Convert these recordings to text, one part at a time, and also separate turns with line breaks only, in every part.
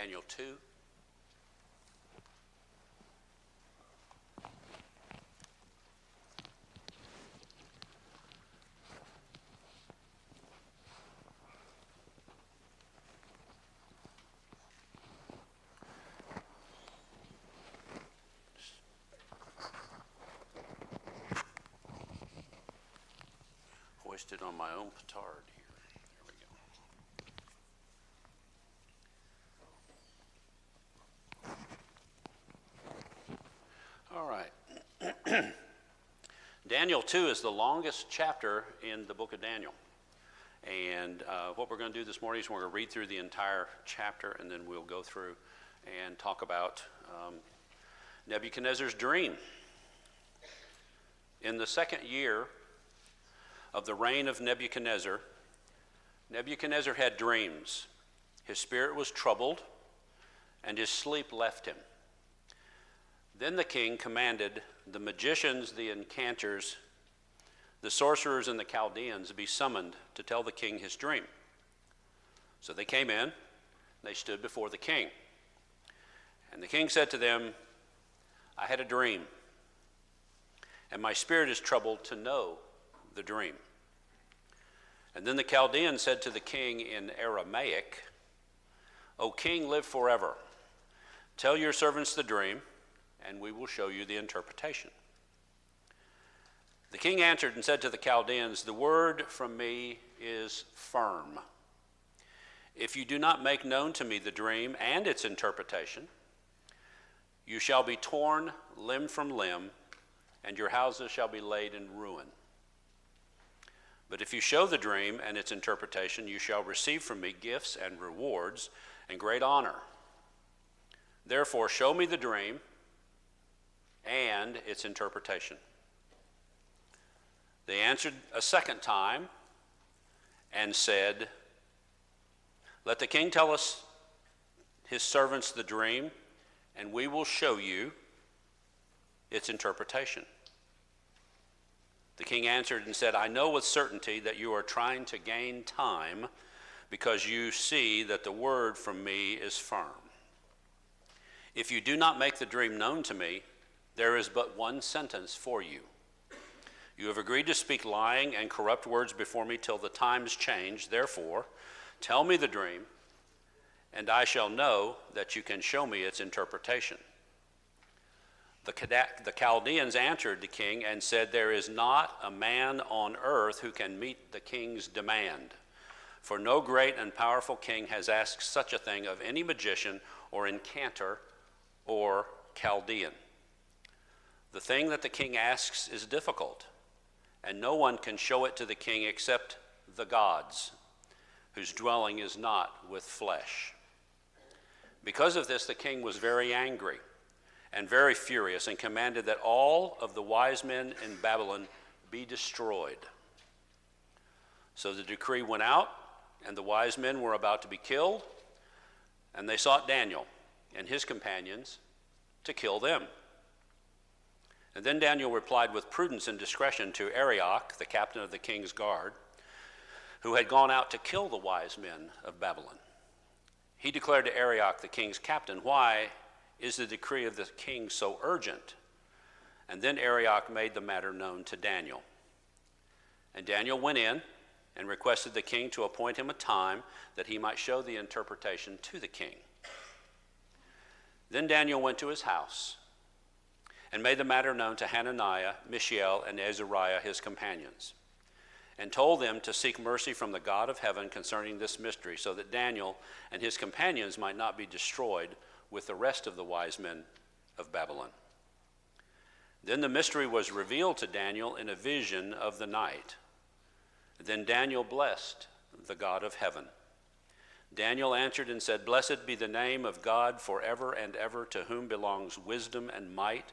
Daniel 2. Hoisted on my own petard here. There we go. All right. Daniel 2 is the longest chapter in the book of Daniel. And what we're going to do this morning is we're going to read through the entire chapter, and then we'll go through and talk about Nebuchadnezzar's dream. In the second year of the reign of Nebuchadnezzar, Nebuchadnezzar had dreams. His spirit was troubled, and his sleep left him. Then the king commanded the magicians, the enchanters, the sorcerers, and the Chaldeans be summoned to tell the king his dream. So they came in, and they stood before the king. And the king said to them, I had a dream, and my spirit is troubled to know the dream. And then the Chaldean said to the king in Aramaic, O king, live forever. Tell your servants the dream, and we will show you the interpretation. The king answered and said to the Chaldeans, the word from me is firm. If you do not make known to me the dream and its interpretation, you shall be torn limb from limb, and your houses shall be laid in ruin. But if you show the dream and its interpretation, you shall receive from me gifts and rewards and great honor. Therefore, show me the dream and its interpretation. They answered a second time and said, let the king tell us his servants the dream, and we will show you its interpretation. The king answered and said, I know with certainty that you are trying to gain time because you see that the word from me is firm. If you do not make the dream known to me, there is but one sentence for you. You have agreed to speak lying and corrupt words before me till the times change. Therefore, tell me the dream, and I shall know that you can show me its interpretation. The Chaldeans answered the king and said, there is not a man on earth who can meet the king's demand. For no great and powerful king has asked such a thing of any magician or enchanter or Chaldean. The thing that the king asks is difficult, and no one can show it to the king except the gods, whose dwelling is not with flesh. Because of this, the king was very angry and very furious, and commanded that all of the wise men in Babylon be destroyed. So the decree went out, and the wise men were about to be killed, and they sought Daniel and his companions to kill them. And then Daniel replied with prudence and discretion to Arioch, the captain of the king's guard, who had gone out to kill the wise men of Babylon. He declared to Arioch, the king's captain, why is the decree of the king so urgent? And then Arioch made the matter known to Daniel. And Daniel went in and requested the king to appoint him a time that he might show the interpretation to the king. Then Daniel went to his house and made the matter known to Hananiah, Mishael, and Azariah, his companions, and told them to seek mercy from the God of heaven concerning this mystery, so that Daniel and his companions might not be destroyed with the rest of the wise men of Babylon. Then the mystery was revealed to Daniel in a vision of the night. Then Daniel blessed the God of heaven. Daniel answered and said, blessed be the name of God forever and ever, to whom belongs wisdom and might.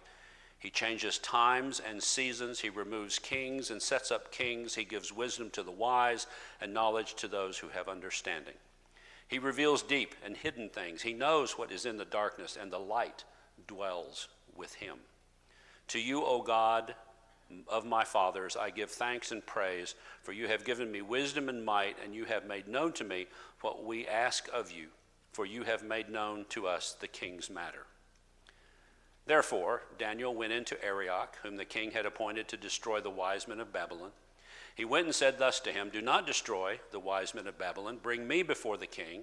He changes times and seasons. He removes kings and sets up kings. He gives wisdom to the wise and knowledge to those who have understanding. He reveals deep and hidden things. He knows what is in the darkness, and the light dwells with him. To you, O God of my fathers, I give thanks and praise, for you have given me wisdom and might, and you have made known to me what we ask of you. for you have made known to us the king's matter. Therefore Daniel went into Arioch, whom the king had appointed to destroy the wise men of Babylon. He went and said thus to him, do not destroy the wise men of Babylon. Bring me before the king,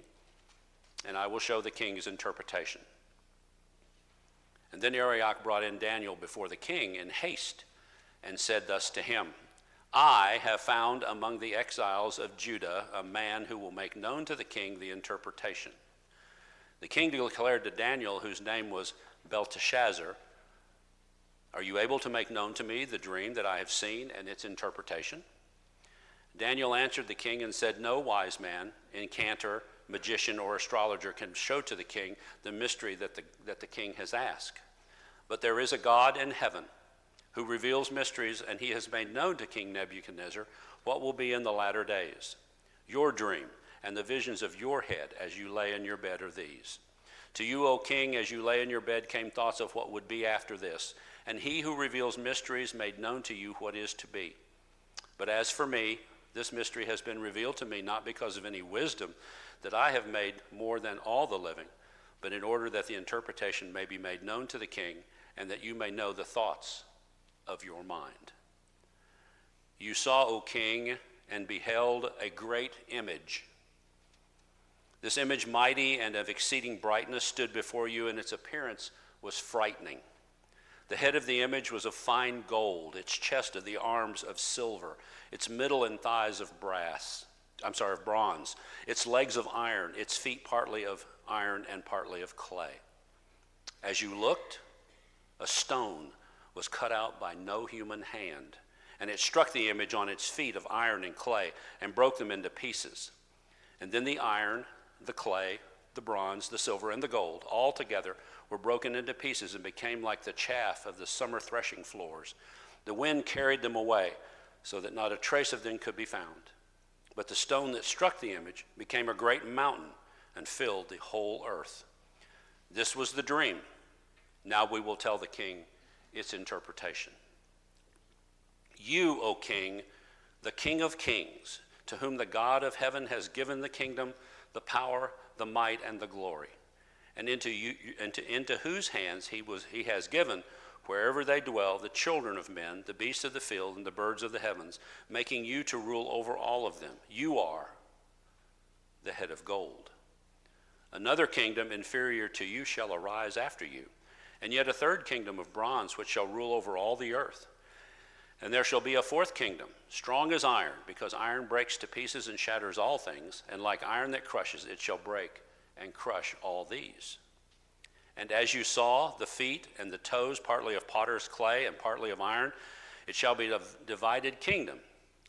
and I will show the king his interpretation. And then Arioch brought in Daniel before the king in haste and said thus to him, I have found among the exiles of Judah a man who will make known to the king the interpretation. The king declared to Daniel, whose name was Belteshazzar, are you able to make known to me the dream that I have seen and its interpretation? Daniel answered the king and said, no wise man, incanter, magician, or astrologer can show to the king the mystery that the king has asked. But there is a God in heaven who reveals mysteries, and he has made known to King Nebuchadnezzar what will be in the latter days. Your dream and the visions of your head as you lay in your bed are these. To you, O king, as you lay in your bed came thoughts of what would be after this, and he who reveals mysteries made known to you what is to be. But as for me, this mystery has been revealed to me not because of any wisdom that I have made more than all the living, but in order that the interpretation may be made known to the king, and that you may know the thoughts of your mind. You saw, O king, and beheld a great image. This image, mighty and of exceeding brightness, stood before you, and its appearance was frightening. The head of the image was of fine gold, its chest of the arms of silver, its middle and thighs of bronze, its legs of iron, its feet partly of iron and partly of clay. As you looked, a stone was cut out by no human hand, and it struck the image on its feet of iron and clay and broke them into pieces. And then the iron, the clay, the bronze, the silver, and the gold, all together were broken into pieces and became like the chaff of the summer threshing floors. The wind carried them away so that not a trace of them could be found. But the stone that struck the image became a great mountain and filled the whole earth. This was the dream. Now we will tell the king its interpretation. You, O king, the King of kings, to whom the God of heaven has given the kingdom, the power, the might, and the glory, and into whose hands he has given, wherever they dwell, the children of men, the beasts of the field, and the birds of the heavens, making you to rule over all of them. You are the head of gold. Another kingdom inferior to you shall arise after you, and yet a third kingdom of bronze, which shall rule over all the earth. And there shall be a fourth kingdom, strong as iron, because iron breaks to pieces and shatters all things, and like iron that crushes, it shall break and crush all these. And as you saw the feet and the toes, partly of potter's clay and partly of iron, it shall be a divided kingdom,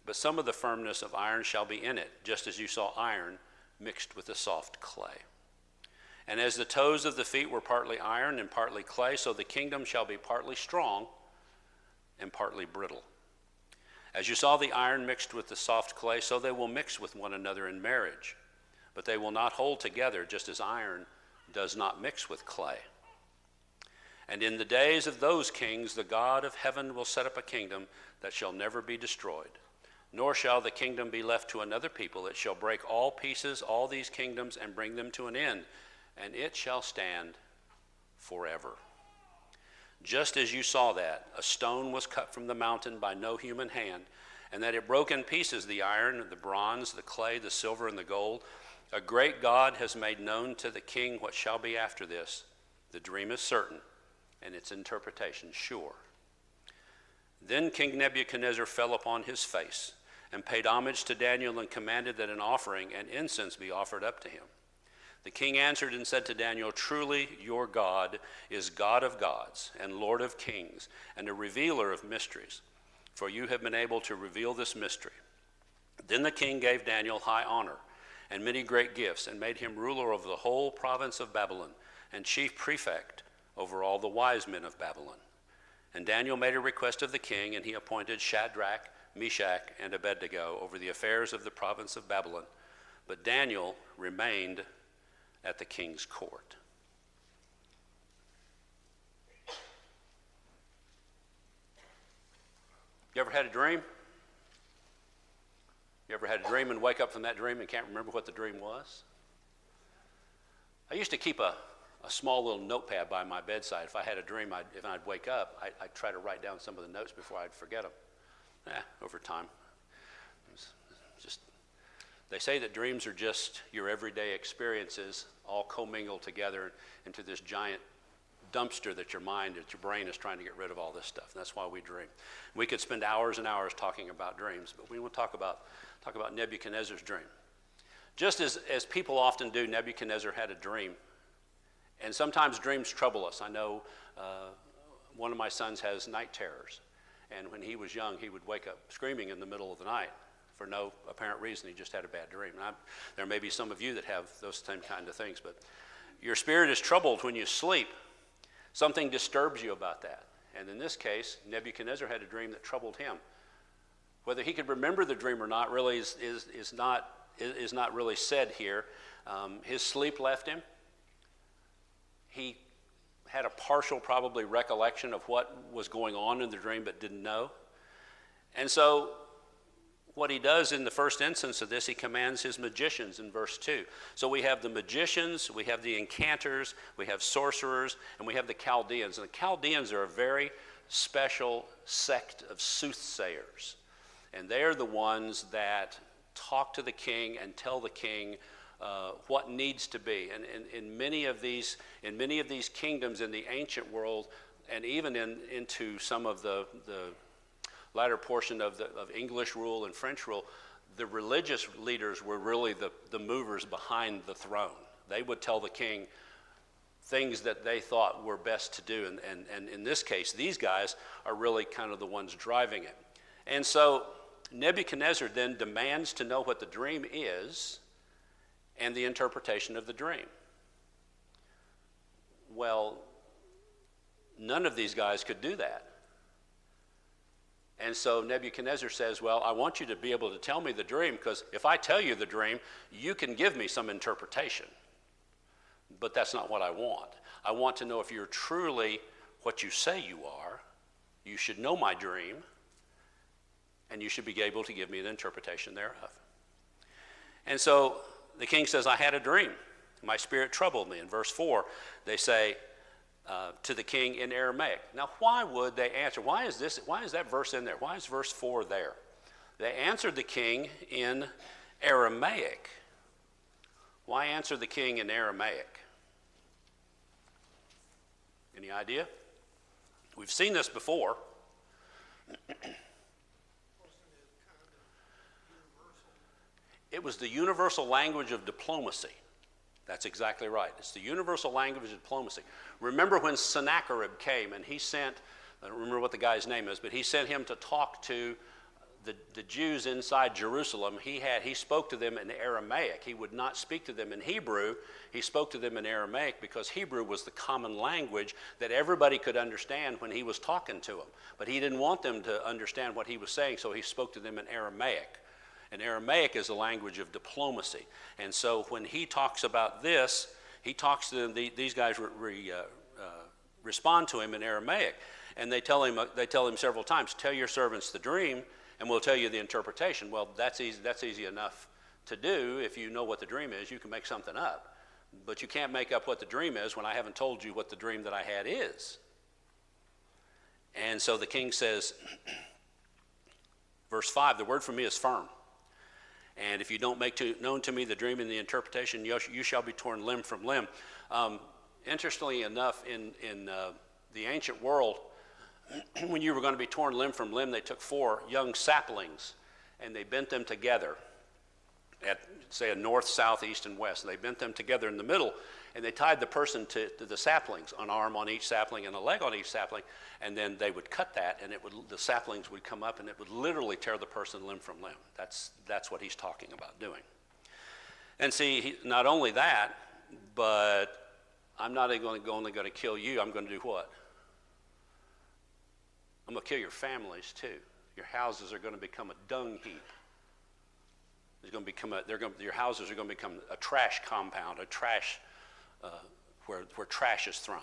but some of the firmness of iron shall be in it, just as you saw iron mixed with the soft clay. And as the toes of the feet were partly iron and partly clay, so the kingdom shall be partly strong and partly brittle. As you saw the iron mixed with the soft clay, so they will mix with one another in marriage, but they will not hold together, just as iron does not mix with clay. And in the days of those kings, the God of heaven will set up a kingdom that shall never be destroyed, nor shall the kingdom be left to another people. It shall break all pieces, all these kingdoms, and bring them to an end, and it shall stand forever. Just as you saw that, a stone was cut from the mountain by no human hand, and that it broke in pieces the iron, the bronze, the clay, the silver, and the gold. A great God has made known to the king what shall be after this. The dream is certain, and its interpretation sure. Then King Nebuchadnezzar fell upon his face and paid homage to Daniel and commanded that an offering and incense be offered up to him. The king answered and said to Daniel, truly your God is God of gods and Lord of kings and a revealer of mysteries, for you have been able to reveal this mystery. Then the king gave Daniel high honor and many great gifts, and made him ruler over the whole province of Babylon and chief prefect over all the wise men of Babylon. And Daniel made a request of the king, and he appointed Shadrach, Meshach, and Abednego over the affairs of the province of Babylon. But Daniel remained at the king's court. You ever had a dream? You ever had a dream and wake up from that dream and can't remember what the dream was? I used to keep a small little notepad by my bedside. If I had a dream, if I'd wake up, I'd try to write down some of the notes before I'd forget them. Over time. They say that dreams are just your everyday experiences all commingled together into this giant dumpster that your brain is trying to get rid of all this stuff. And that's why we dream. We could spend hours and hours talking about dreams, but we want to talk about Nebuchadnezzar's dream. Just as people often do, Nebuchadnezzar had a dream. And sometimes dreams trouble us. I know one of my sons has night terrors. And when he was young, he would wake up screaming in the middle of the night for no apparent reason. He just had a bad dream. And there may be some of you that have those same kind of things. But your spirit is troubled when you sleep. Something disturbs you about that. And in this case, Nebuchadnezzar had a dream that troubled him. Whether he could remember the dream or not really is not really said here. His sleep left him. He had a partial, probably, recollection of what was going on in the dream but didn't know. And so what he does in the first instance of this, he commands his magicians in verse 2. So we have the magicians, we have the enchanters, we have sorcerers, and we have the Chaldeans. And the Chaldeans are a very special sect of soothsayers. And they're the ones that talk to the king and tell the king what needs to be. And in many of these kingdoms in the ancient world, and even into some of the latter portion of English rule and French rule, the religious leaders were really the movers behind the throne. They would tell the king things that they thought were best to do. And in this case, these guys are really kind of the ones driving it. And so Nebuchadnezzar then demands to know what the dream is and the interpretation of the dream. Well, none of these guys could do that. And so Nebuchadnezzar says, well, I want you to be able to tell me the dream, because if I tell you the dream, you can give me some interpretation. But that's not what I want. I want to know if you're truly what you say you are. You should know my dream, and you should be able to give me an interpretation thereof. And so the king says, I had a dream. My spirit troubled me. In verse 4, they say to the king in Aramaic. Now, why would they answer? Why is that verse in there? Why is verse 4 there? They answered the king in Aramaic. Why answer the king in Aramaic? Any idea? We've seen this before. It was the universal language of diplomacy. That's exactly right. It's the universal language of diplomacy. Remember when Sennacherib came and he sent, I don't remember what the guy's name is, but he sent him to talk to the Jews inside Jerusalem. He spoke to them in Aramaic. He would not speak to them in Hebrew. He spoke to them in Aramaic because Hebrew was the common language that everybody could understand when he was talking to them. But he didn't want them to understand what he was saying, so he spoke to them in Aramaic. And Aramaic is a language of diplomacy. And so when he talks about this, he talks to them, these guys respond to him in Aramaic. And they tell him several times, tell your servants the dream, and we'll tell you the interpretation. Well, that's easy enough to do. If you know what the dream is, you can make something up. But you can't make up what the dream is when I haven't told you what the dream that I had is. And so the king says, verse 5, the word from me is firm. And if you don't make known to me the dream and the interpretation, you shall be torn limb from limb. Interestingly enough, in the ancient world, when you were going to be torn limb from limb, they took 4 young saplings and they bent them together at, say, a north, south, east, and west. And they bent them together in the middle, and they tied the person to the saplings, an arm on each sapling and a leg on each sapling, and then they would cut that, and the saplings would come up, and it would literally tear the person limb from limb. That's what he's talking about doing. And see, not only that, but I'm not only going to kill you, I'm going to do what? I'm going to kill your families too. Your houses are going to become a dung heap. Your houses are going to become a trash compound, a trash where trash is thrown.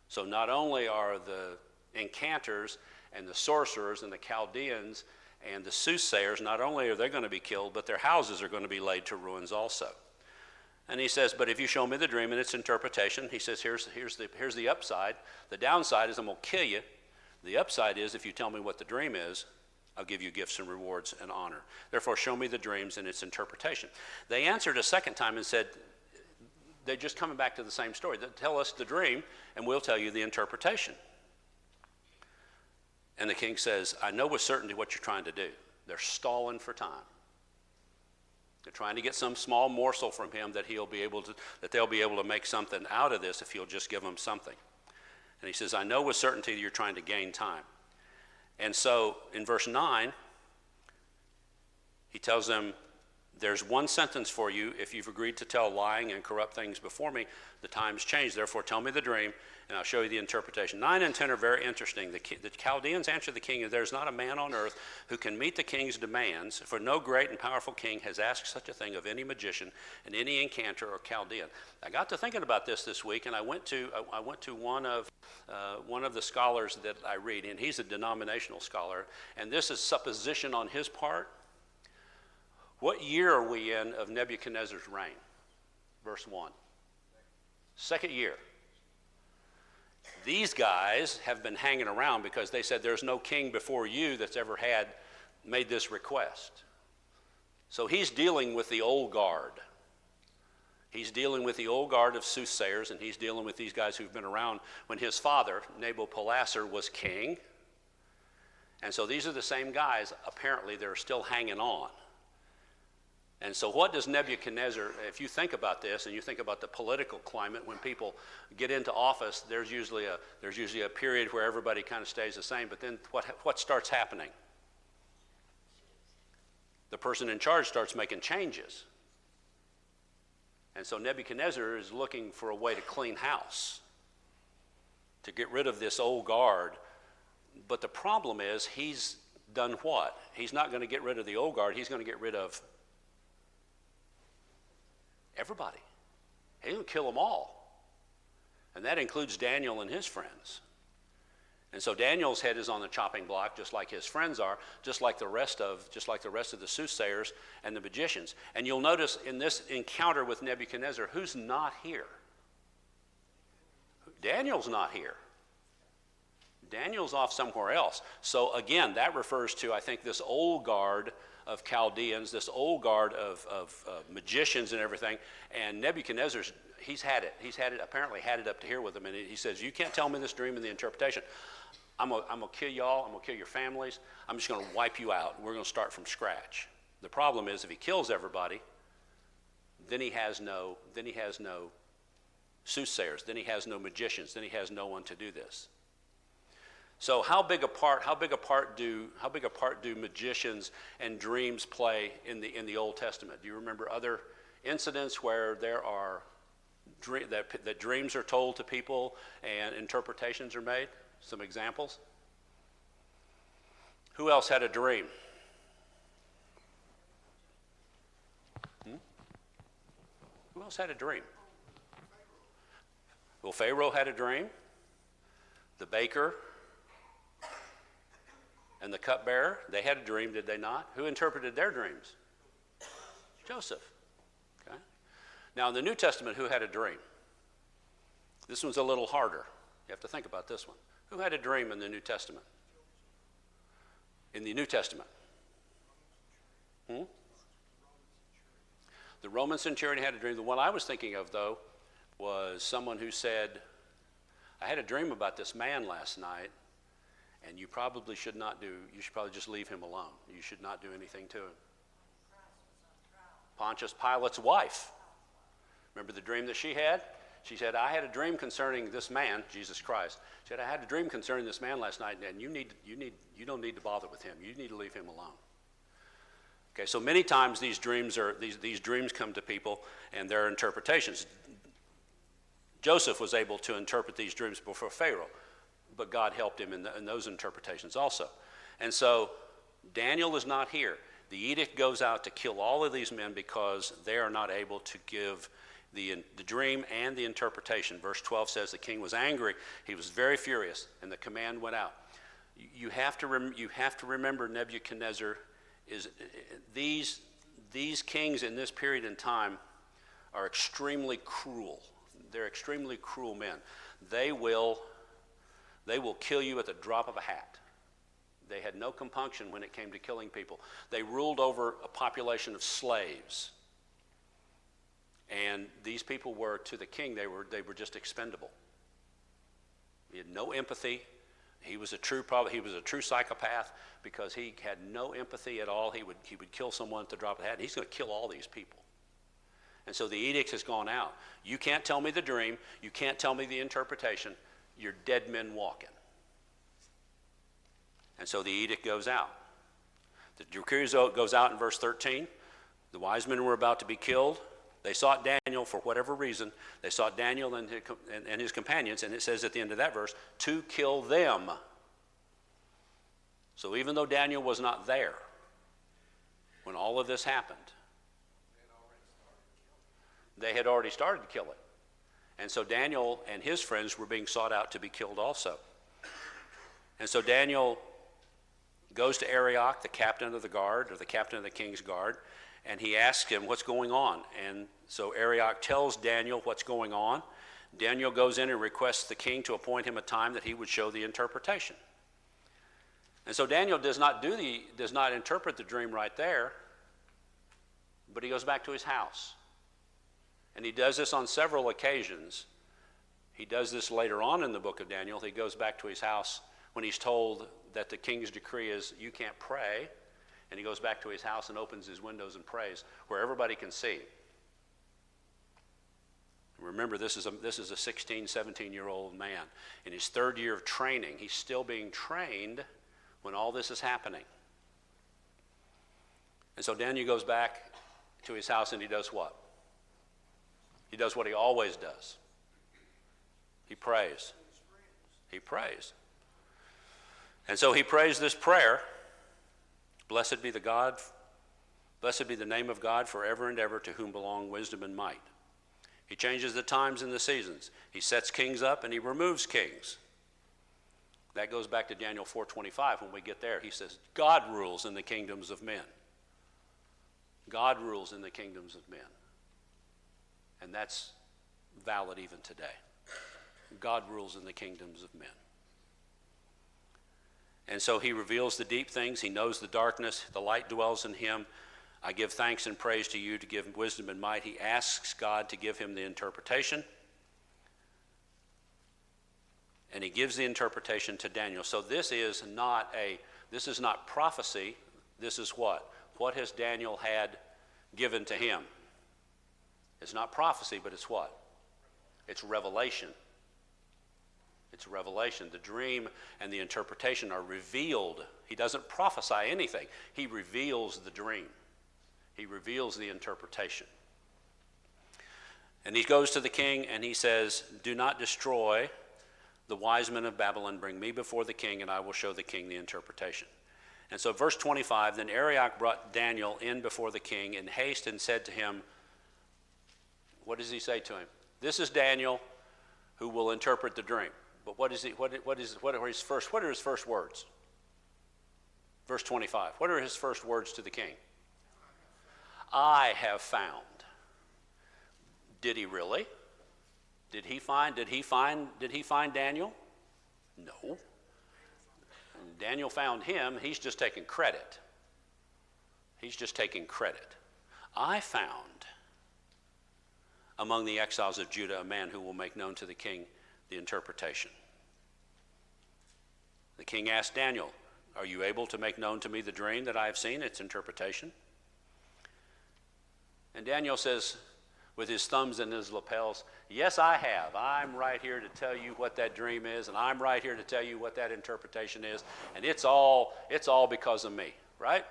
So not only are the enchanters and the sorcerers and the Chaldeans and the soothsayers, not only are they going to be killed, but their houses are going to be laid to ruins also. And he says, but if you show me the dream and its interpretation, he says, here's the upside. The downside is I'm going to kill you. The upside is if you tell me what the dream is, I'll give you gifts and rewards and honor. Therefore, show me the dreams and its interpretation. They answered a second time and said, they're just coming back to the same story. Tell us the dream, and we'll tell you the interpretation. And the king says, I know with certainty what you're trying to do. They're stalling for time. They're trying to get some small morsel from him that they'll be able to make something out of this if he'll just give them something. And he says, I know with certainty that you're trying to gain time. And so in verse 9, he tells them, there's one sentence for you. If you've agreed to tell lying and corrupt things before me, the time's changed. Therefore, tell me the dream, and I'll show you the interpretation. 9 and 10 are very interesting. The Chaldeans answer the king, there's not a man on earth who can meet the king's demands, for no great and powerful king has asked such a thing of any magician and any incanter or Chaldean. I got to thinking about this week, and I went to one of the scholars that I read, and he's a denominational scholar, and this is supposition on his part. What year are we in of Nebuchadnezzar's reign? Verse 1. Second year. These guys have been hanging around because they said there's no king before you that's ever made this request. So he's dealing with the old guard. He's dealing with the old guard of soothsayers, and he's dealing with these guys who've been around when his father, Nabopolassar, was king. And so these are the same guys, apparently, that are still hanging on. And so what does Nebuchadnezzar, if you think about this and you think about the political climate, when people get into office, there's usually a period where everybody kind of stays the same, but then what starts happening? The person in charge starts making changes. And so Nebuchadnezzar is looking for a way to clean house, to get rid of this old guard. But the problem is he's done what? He's not going to get rid of the old guard, he's going to get rid of everybody. He's going to kill them all. And that includes Daniel and his friends. And so Daniel's head is on the chopping block, just like his friends are, just like the rest of the soothsayers and the magicians. And you'll notice in this encounter with Nebuchadnezzar, who's not here? Daniel's not here. Daniel's off somewhere else. So again, that refers to, I think, this old guard of Chaldeans, this old guard of magicians and everything. And Nebuchadnezzar's, he's apparently had it up to here with him. And he says, you can't tell me this dream and the interpretation. I'm going to kill y'all. I'm going to kill your families. I'm just going to wipe you out. We're going to start from scratch. The problem is if he kills everybody, then he has no soothsayers. Then he has no magicians. Then he has no one to do this. So how big a part do magicians and dreams play in the Old Testament? Do you remember other incidents where there are that dreams are told to people and interpretations are made? Some examples. Who else had a dream? Who else had a dream? Well, Pharaoh had a dream. The baker and the cupbearer, they had a dream, did they not? Who interpreted their dreams? Joseph. Okay. Now, in the New Testament, who had a dream? This one's a little harder. You have to think about this one. Who had a dream in the New Testament? In the New Testament? The Roman centurion had a dream. The one I was thinking of, though, was someone who said, I had a dream about this man last night, and you probably should probably just leave him alone. You should not do anything to him. Pontius Pilate's wife. Remember the dream that she had? She said, I had a dream concerning this man, Jesus Christ. She said, I had a dream concerning this man last night, and you don't need to bother with him. You need to leave him alone. Okay, so many times these dreams come to people and their interpretations. Joseph was able to interpret these dreams before Pharaoh, but God helped him in those interpretations also. And so Daniel is not here. The edict goes out to kill all of these men because they are not able to give the dream and the interpretation. Verse 12 says the king was angry. He was very furious, and the command went out. You have to remember Nebuchadnezzar is these kings in this period in time are extremely cruel. They're extremely cruel men. They will kill you at the drop of a hat. They had no compunction when it came to killing people. They ruled over a population of slaves. And these people were, to the king, they were just expendable. He had no empathy. He was a true psychopath because he had no empathy at all. He would kill someone at the drop of a hat. And he's going to kill all these people. And so the edict has gone out. You can't tell me the dream. You can't tell me the interpretation. You're dead men walking. And so the edict goes out. The decree goes out in verse 13. The wise men were about to be killed. They sought Daniel for whatever reason. They sought Daniel and his companions, and it says at the end of that verse, to kill them. So even though Daniel was not there when all of this happened, they had already started killing. And so Daniel and his friends were being sought out to be killed also. And so Daniel goes to Arioch, the captain of the guard, or the captain of the king's guard, and he asks him what's going on. And so Arioch tells Daniel what's going on. Daniel goes in and requests the king to appoint him a time that he would show the interpretation. And so Daniel does not interpret the dream right there, but he goes back to his house. And he does this on several occasions. He does this later on in the book of Daniel. He goes back to his house when he's told that the king's decree is you can't pray. And he goes back to his house and opens his windows and prays where everybody can see. Remember, this is a 16, 17-year-old man. In his third year of training, he's still being trained when all this is happening. And so Daniel goes back to his house and he does what? He does what he always does. He prays. He prays. And so he prays this prayer. Blessed be the name of God forever and ever, to whom belong wisdom and might. He changes the times and the seasons. He sets kings up and he removes kings. That goes back to Daniel 4:25 when we get there. He says, God rules in the kingdoms of men. God rules in the kingdoms of men. And that's valid even today. God rules in the kingdoms of men. And so he reveals the deep things. He knows the darkness. The light dwells in him. I give thanks and praise to you to give him wisdom and might. He asks God to give him the interpretation. And he gives the interpretation to Daniel. So this is not prophecy. This is what? What has Daniel had given to him? It's not prophecy, but it's what? It's revelation. It's revelation. The dream and the interpretation are revealed. He doesn't prophesy anything. He reveals the dream. He reveals the interpretation. And he goes to the king and he says, do not destroy the wise men of Babylon. Bring me before the king and I will show the king the interpretation. And so verse 25, then Arioch brought Daniel in before the king in haste and said to him, what does he say to him? This is Daniel who will interpret the dream. But what are his first words? Verse 25. What are his first words to the king? I have found. Did he really? Did he find Daniel? No. And Daniel found him. He's just taking credit. He's just taking credit. I found among the exiles of Judah a man who will make known to the king the interpretation. The king asked Daniel, are you able to make known to me the dream that I have seen, its interpretation? And Daniel says, with his thumbs in his lapels, yes, I have. I'm right here to tell you what that dream is, and I'm right here to tell you what that interpretation is, and it's all because of me, right?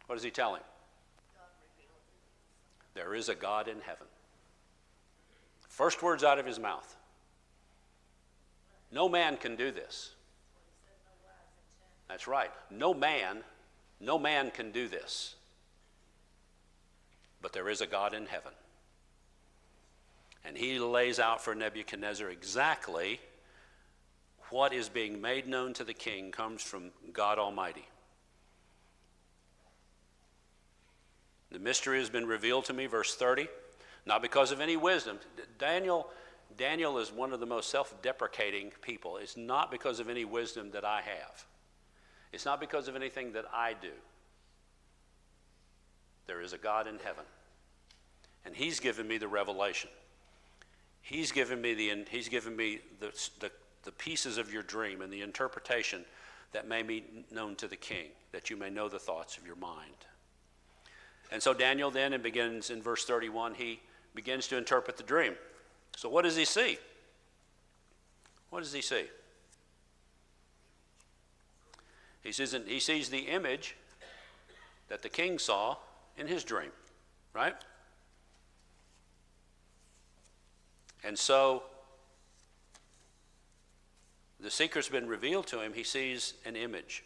What does he tell him? There is a God in heaven. First words out of his mouth. No man can do this. That's right. No man can do this. But there is a God in heaven. And he lays out for Nebuchadnezzar exactly what is being made known to the king comes from God Almighty. The mystery has been revealed to me, verse 30, not because of any wisdom. Daniel is one of the most self-deprecating people. It's not because of any wisdom that I have. It's not because of anything that I do. There is a God in heaven, and he's given me the revelation. He's given me the pieces of your dream and the interpretation that may be known to the king, that you may know the thoughts of your mind. And so Daniel then, and begins in verse 31, he begins to interpret the dream. So what does he see? What does he see? He sees the image that the king saw in his dream, right? And so the secret's been revealed to him. He sees an image.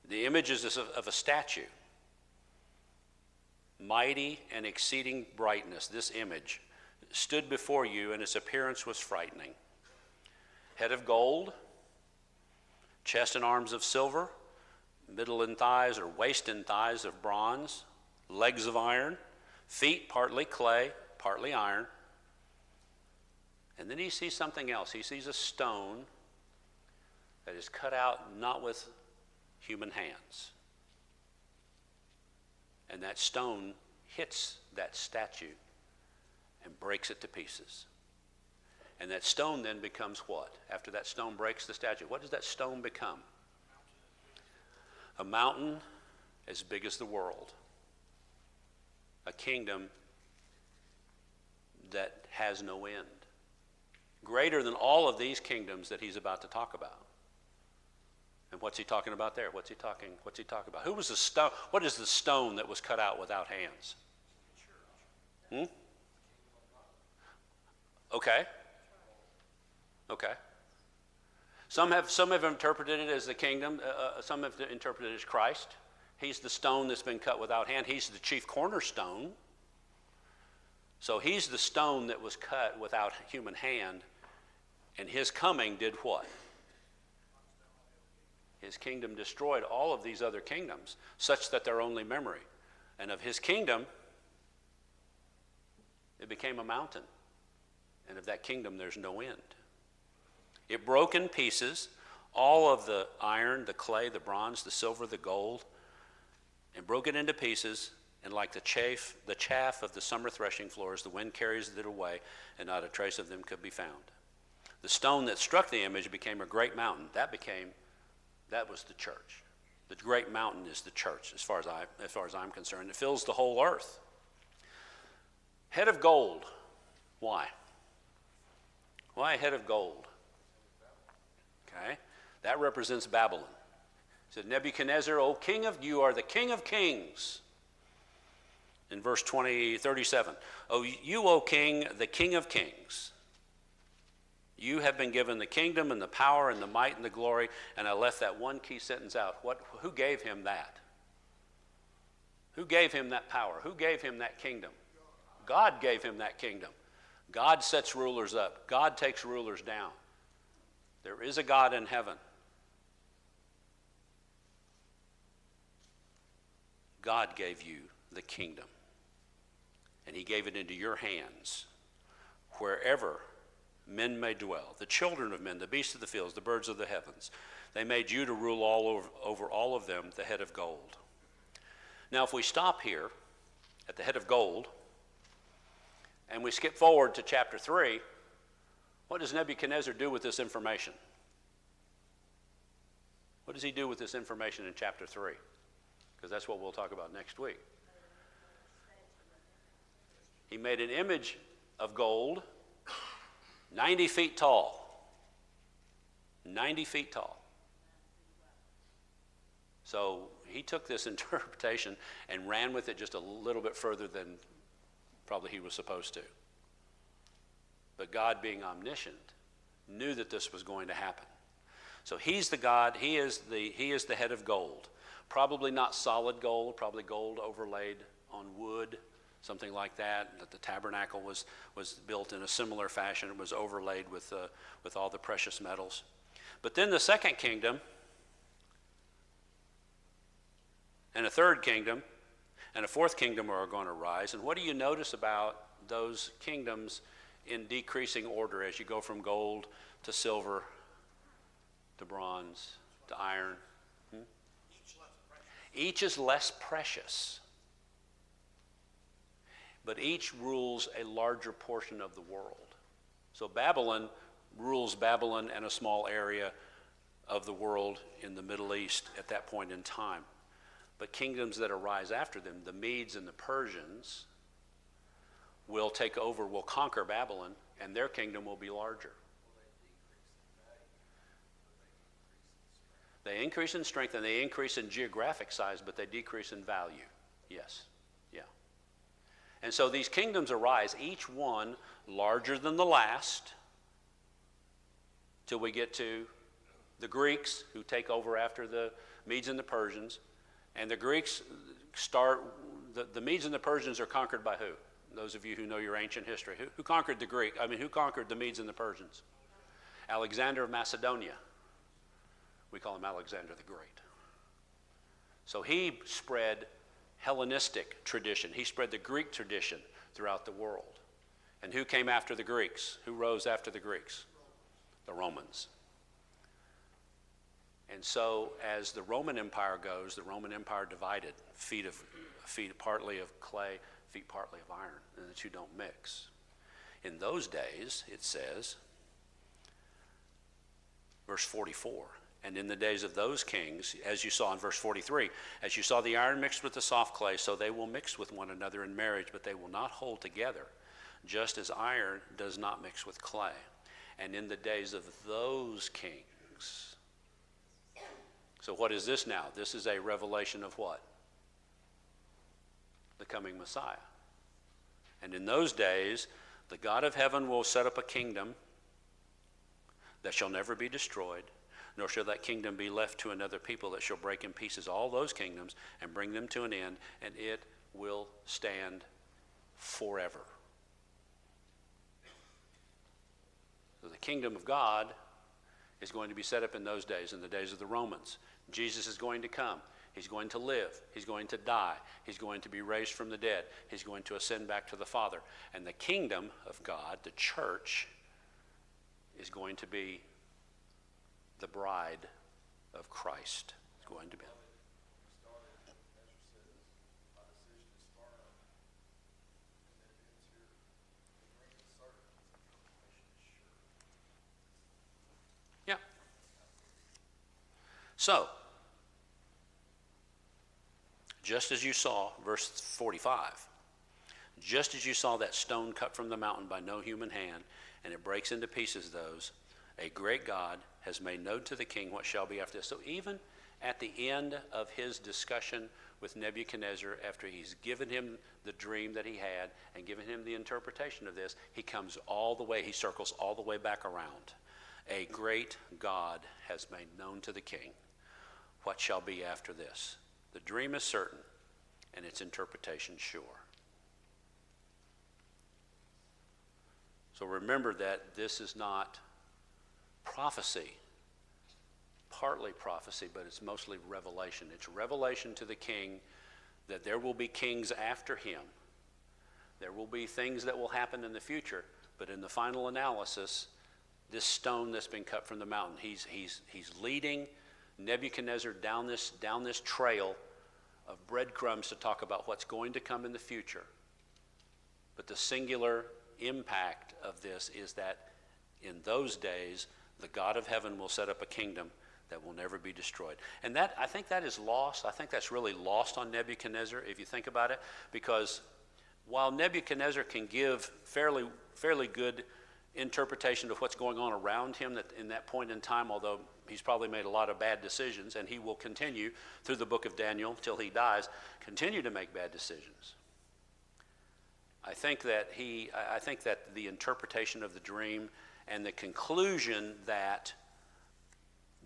The image is of a statue. Mighty and exceeding brightness, this image stood before you, and its appearance was frightening. Head of gold, chest and arms of silver, middle and thighs or waist and thighs of bronze, legs of iron, feet partly clay, partly iron. And then he sees something else. He sees a stone that is cut out not with human hands. And that stone hits that statue and breaks it to pieces. And that stone then becomes what? After that stone breaks the statue, what does that stone become? A mountain as big as the world. A kingdom that has no end. Greater than all of these kingdoms that he's about to talk about. And what's he talking about there? What's he talking about? Who was the stone? What is the stone that was cut out without hands? Okay. Some have interpreted it as the kingdom. Some have interpreted it as Christ. He's the stone that's been cut without hand. He's the chief cornerstone. So he's the stone that was cut without human hand. And his coming did what? His kingdom destroyed all of these other kingdoms, such that they're only memory. And of his kingdom, it became a mountain. And of that kingdom, there's no end. It broke in pieces all of the iron, the clay, the bronze, the silver, the gold, and broke it into pieces. And like the chaff of the summer threshing floors, the wind carries it away, and not a trace of them could be found. The stone that struck the image became a great mountain. That was the church. The great mountain is the church, as far as I'm concerned. It fills the whole earth. Head of gold. Why? Why a head of gold? Okay, that represents Babylon. It said, Nebuchadnezzar, you are the king of kings. In verse 37, you, O king, the king of kings. You have been given the kingdom and the power and the might and the glory. And I left that one key sentence out. Who gave him that? Who gave him that power? Who gave him that kingdom? God gave him that kingdom. God sets rulers up. God takes rulers down. There is a God in heaven. God gave you the kingdom. And he gave it into your hands, wherever men may dwell, the children of men, the beasts of the fields, the birds of the heavens. They made you to rule over all of them, the head of gold. Now, if we stop here at the head of gold, and we skip forward to chapter 3, what does Nebuchadnezzar do with this information? What does he do with this information in chapter 3? Because that's what we'll talk about next week. He made an image of gold 90 feet tall. 90 feet tall. So he took this interpretation and ran with it just a little bit further than probably he was supposed to. But God, being omniscient, knew that this was going to happen. So he's the God, he is the head of gold. Probably not solid gold, probably gold overlaid on wood, something like that. That the tabernacle was built in a similar fashion. It was overlaid with all the precious metals. But then the second kingdom and a third kingdom, and a fourth kingdom are going to rise. And what do you notice about those kingdoms in decreasing order as you go from gold to silver to bronze to iron? Each is less precious, but each rules a larger portion of the world. So Babylon rules Babylon and a small area of the world in the Middle East at that point in time. But kingdoms that arise after them, the Medes and the Persians, will take over, will conquer Babylon, and their kingdom will be larger. They increase in strength and they increase in geographic size, but they decrease in value. Yes, yeah. And so these kingdoms arise, each one larger than the last, till we get to the Greeks, who take over after the Medes and the Persians. And the Greeks start, the Medes and the Persians are conquered by who? Those of you who know your ancient history. Who conquered who conquered the Medes and the Persians? Alexander of Macedonia. We call him Alexander the Great. So he spread Hellenistic tradition. He spread the Greek tradition throughout the world. And who came after the Greeks? Who rose after the Greeks? The Romans. And so as the Roman Empire goes, the Roman Empire divided, feet partly of clay, feet partly of iron, and the two don't mix. In those days, it says, verse 44, and in the days of those kings, as you saw in verse 43, as you saw the iron mixed with the soft clay, so they will mix with one another in marriage, but they will not hold together, just as iron does not mix with clay. And in the days of those kings. So what is this now? This is a revelation of what? The coming Messiah. And in those days, the God of heaven will set up a kingdom that shall never be destroyed, nor shall that kingdom be left to another people, that shall break in pieces all those kingdoms and bring them to an end, and it will stand forever. So the kingdom of God is going to be set up in those days, in the days of the Romans. Jesus is going to come. He's going to live. He's going to die. He's going to be raised from the dead. He's going to ascend back to the Father. And the kingdom of God, the church, is going to be the bride of Christ. It's going to be. Yeah. So, just as you saw, verse 45, just as you saw that stone cut from the mountain by no human hand, and it breaks into pieces those, a great God has made known to the king what shall be after this. So even at the end of his discussion with Nebuchadnezzar, after he's given him the dream that he had and given him the interpretation of this, he comes all the way, he circles all the way back around. A great God has made known to the king what shall be after this. The dream is certain, and its interpretation sure. So remember that this is not prophecy, partly prophecy, but it's mostly revelation. It's revelation to the king that there will be kings after him. There will be things that will happen in the future, but in the final analysis, this stone that's been cut from the mountain, he's leading Nebuchadnezzar down this trail of breadcrumbs to talk about what's going to come in the future. But the singular impact of this is that in those days, the God of heaven will set up a kingdom that will never be destroyed. And that, I think that is lost. I think that's really lost on Nebuchadnezzar, if you think about it, because while Nebuchadnezzar can give fairly good interpretation of what's going on around him in that point in time, although he's probably made a lot of bad decisions, and he will continue through the book of Daniel till he dies, continue to make bad decisions. I think that the interpretation of the dream and the conclusion that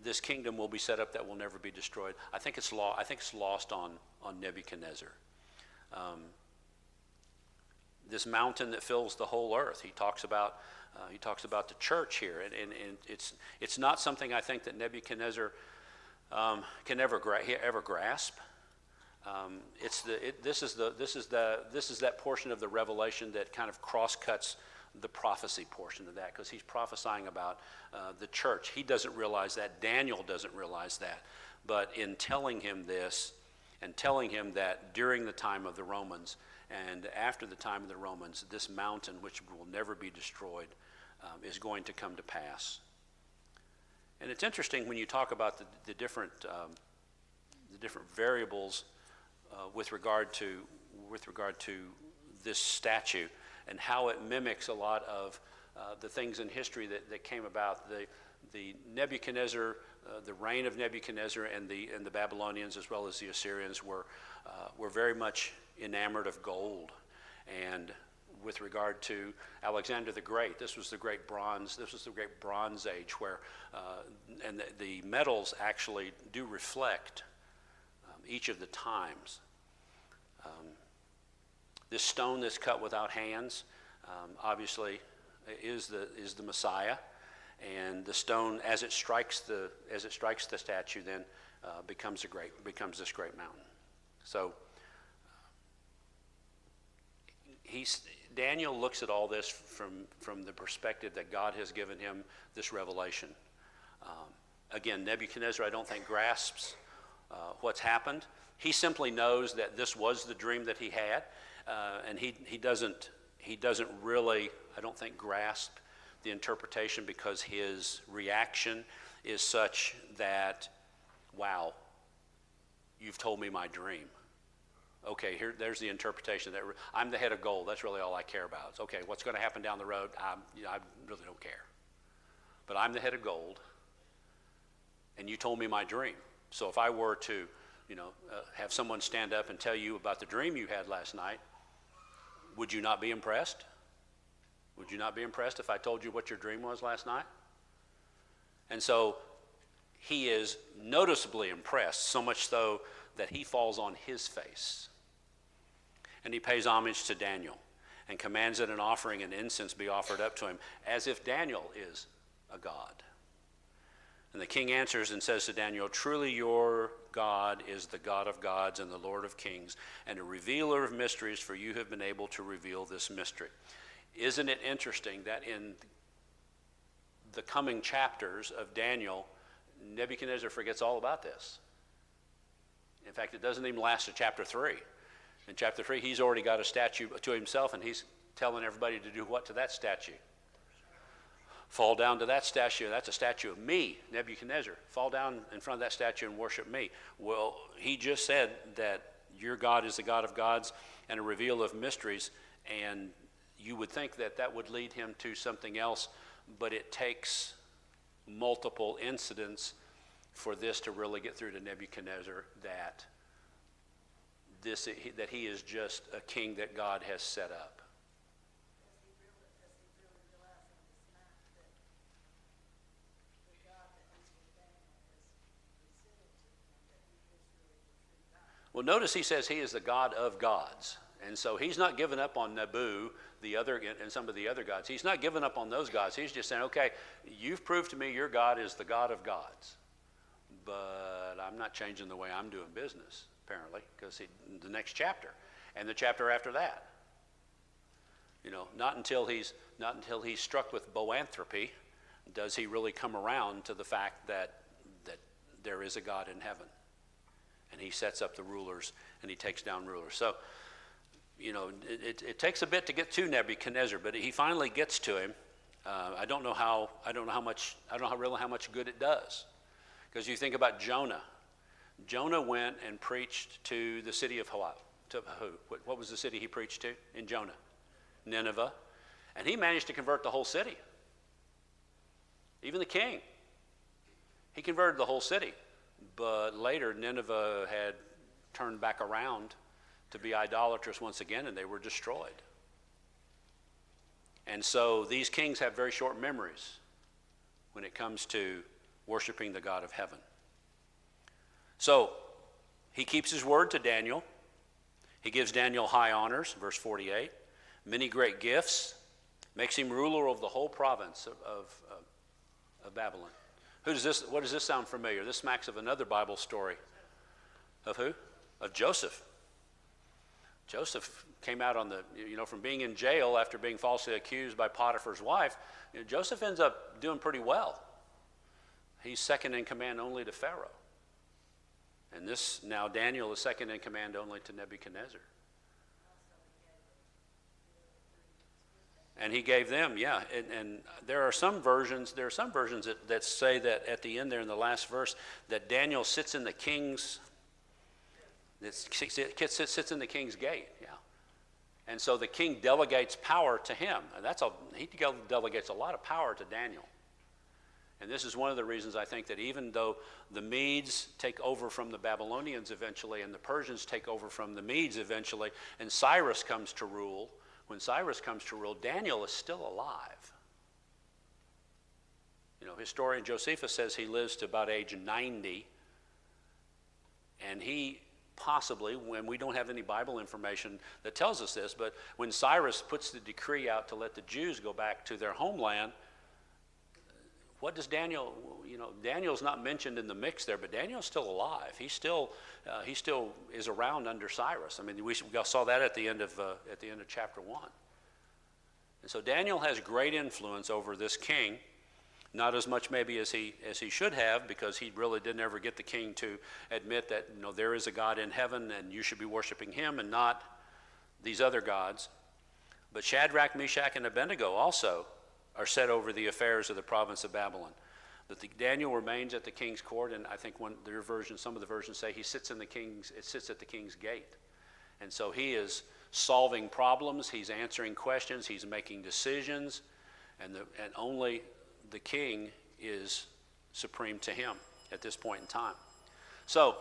this kingdom will be set up that will never be destroyed, I think it's lost on Nebuchadnezzar. This mountain that fills the whole earth. He talks about the church here, and it's not something I think that Nebuchadnezzar can ever grasp. This is that portion of the revelation that kind of cross-cuts the prophecy portion of that, because he's prophesying about the church. He doesn't realize that. Daniel doesn't realize that. But in telling him this, and telling him that during the time of the Romans and after the time of the Romans, this mountain, which will never be destroyed, is going to come to pass. And it's interesting when you talk about the different variables with regard to this statue, and how it mimics a lot of the things in history that came about. The Nebuchadnezzar, the reign of Nebuchadnezzar, and the Babylonians as well as the Assyrians were very much enamored of gold. And with regard to Alexander the Great, this was the Great Bronze Age, where and the metals actually do reflect each of the times. This stone that's cut without hands, obviously, is the Messiah, and the stone, as it strikes the statue, then becomes this great mountain. So Daniel looks at all this from the perspective that God has given him this revelation. Again, Nebuchadnezzar, I don't think, grasps what's happened. He simply knows that this was the dream that he had, and he doesn't really, I don't think, grasp the interpretation, because his reaction is such that, wow, you've told me my dream. Okay, there's the interpretation that I'm the head of gold. That's really all I care about. It's okay, what's going to happen down the road, I really don't care. But I'm the head of gold, and you told me my dream. So if I were to, have someone stand up and tell you about the dream you had last night, would you not be impressed? Would you not be impressed if I told you what your dream was last night? And so he is noticeably impressed, so much so that he falls on his face. And he pays homage to Daniel and commands that an offering and incense be offered up to him, as if Daniel is a god. And the king answers and says to Daniel, "Truly your God is the God of gods and the Lord of kings, and a revealer of mysteries, for you have been able to reveal this mystery." Isn't it interesting that in the coming chapters of Daniel, Nebuchadnezzar forgets all about this? In fact, it doesn't even last to chapter 3. In chapter 3, he's already got a statue to himself, and he's telling everybody to do what to that statue? Fall down to that statue. That's a statue of me, Nebuchadnezzar. Fall down in front of that statue and worship me. Well, he just said that your God is the God of gods and a revealer of mysteries, and you would think that would lead him to something else, but it takes multiple incidents for this to really get through to Nebuchadnezzar that he is just a king that God has set up. Well, notice he says he is the God of gods. And so he's not giving up on Nebu, and some of the other gods. He's not giving up on those gods. He's just saying, okay, you've proved to me your God is the God of gods. But I'm not changing the way I'm doing business, apparently, because the next chapter and the chapter after that. Not until he's struck with boanthropy does he really come around to the fact that there is a God in heaven. And he sets up the rulers, and he takes down rulers. So, it takes a bit to get to Nebuchadnezzar, but he finally gets to him. I don't know how much good it does, because you think about Jonah. Jonah went and preached to the city of Hawaii. To who? What was the city he preached to in Jonah? Nineveh, and he managed to convert the whole city. Even the king. He converted the whole city. But later, Nineveh had turned back around to be idolatrous once again, and they were destroyed. And so these kings have very short memories when it comes to worshiping the God of heaven. So he keeps his word to Daniel. He gives Daniel high honors, verse 48, many great gifts, makes him ruler of the whole province of Babylon. What does this sound familiar? This smacks of another Bible story. Of who? of Joseph. Joseph came out on the, from being in jail after being falsely accused by Potiphar's wife. Joseph ends up doing pretty well. He's second in command only to Pharaoh. And now Daniel is second in command only to Nebuchadnezzar. And he gave them, yeah. And there are some versions that say that at the end there in the last verse that Daniel sits in the king's sits in the king's gate, yeah. And so the king delegates power to him. And he delegates a lot of power to Daniel. And this is one of the reasons I think that even though the Medes take over from the Babylonians eventually, and the Persians take over from the Medes eventually, and Cyrus comes to rule, when Cyrus comes to rule, Daniel is still alive. Historian Josephus says he lives to about age 90, and he possibly, when we don't have any Bible information that tells us this, but when Cyrus puts the decree out to let the Jews go back to their homeland, what does Daniel, Daniel's not mentioned in the mix there, but Daniel's still alive. He still is around under Cyrus. I mean, we saw that at the end of chapter 1. And so Daniel has great influence over this king, not as much maybe as he should have, because he really didn't ever get the king to admit that there is a God in heaven and you should be worshiping him and not these other gods. But Shadrach, Meshach, and Abednego also are set over the affairs of the province of Babylon. But Daniel remains at the king's court, and I think some of the versions say he sits at the king's gate. And so he is solving problems, he's answering questions, he's making decisions, and only the king is supreme to him at this point in time. So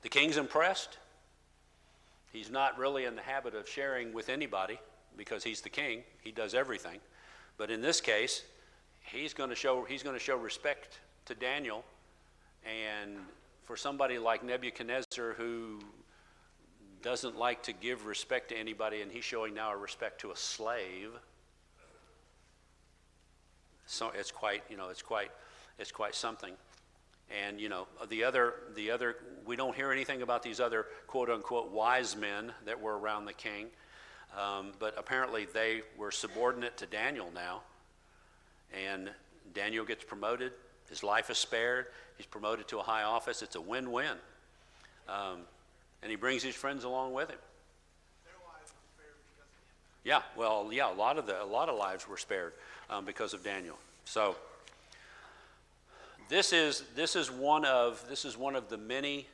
the king's impressed. He's not really in the habit of sharing with anybody, because he's the king, he does everything. But in this case, he's going to show respect to Daniel. And for somebody like Nebuchadnezzar, who doesn't like to give respect to anybody, and he's showing now a respect to a slave, so it's quite something. And the other we don't hear anything about these other quote unquote wise men that were around the king. But apparently they were subordinate to Daniel now. And Daniel gets promoted. His life is spared. He's promoted to a high office. It's a win-win. And he brings his friends along with him. Their lives were spared because of him. Yeah, well, yeah, a lot of lives were spared because of Daniel. So this is one of the many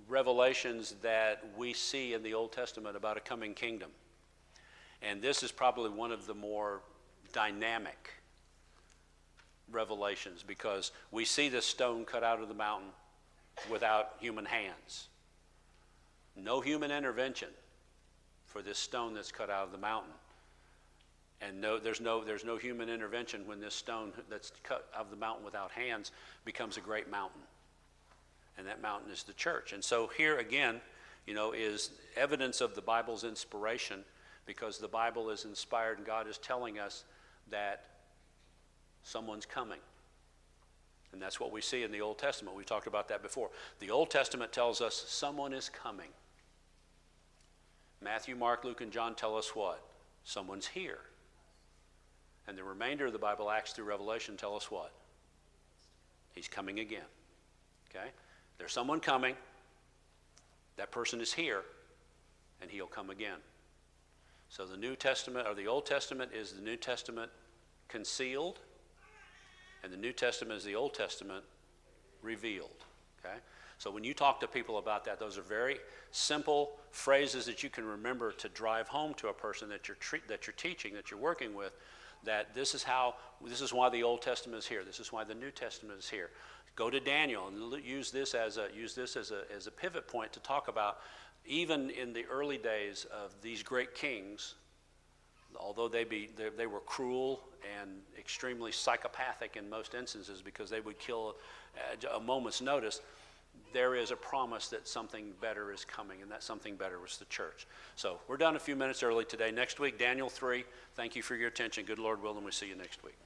revelations that we see in the Old Testament about a coming kingdom. And this is probably one of the more dynamic revelations, because we see this stone cut out of the mountain without human hands. No human intervention for this stone that's cut out of the mountain. And there's no human intervention when this stone that's cut out of the mountain without hands becomes a great mountain. And that mountain is the church. And so here again, is evidence of the Bible's inspiration, because the Bible is inspired and God is telling us that someone's coming. And that's what we see in the Old Testament. We talked about that before. The Old Testament tells us someone is coming. Matthew, Mark, Luke, and John tell us what? Someone's here. And the remainder of the Bible, Acts through Revelation, tell us what? He's coming again. Okay? There's someone coming. That person is here, and he'll come again. So the New Testament, or the Old Testament, is the New Testament concealed, and the New Testament is the Old Testament revealed. Okay? So when you talk to people about that, those are very simple phrases that you can remember to drive home to a person that you're teaching, that you're working with, that this is why the Old Testament is here. This is why the New Testament is here. Go to Daniel and use this as a pivot point to talk about, even in the early days of these great kings, although they were cruel and extremely psychopathic in most instances, because they would kill at a moment's notice, there is a promise that something better is coming, and that something better was the church. So we're done a few minutes early today. Next week, Daniel 3. Thank you for your attention. Good Lord willing, we'll see you next week.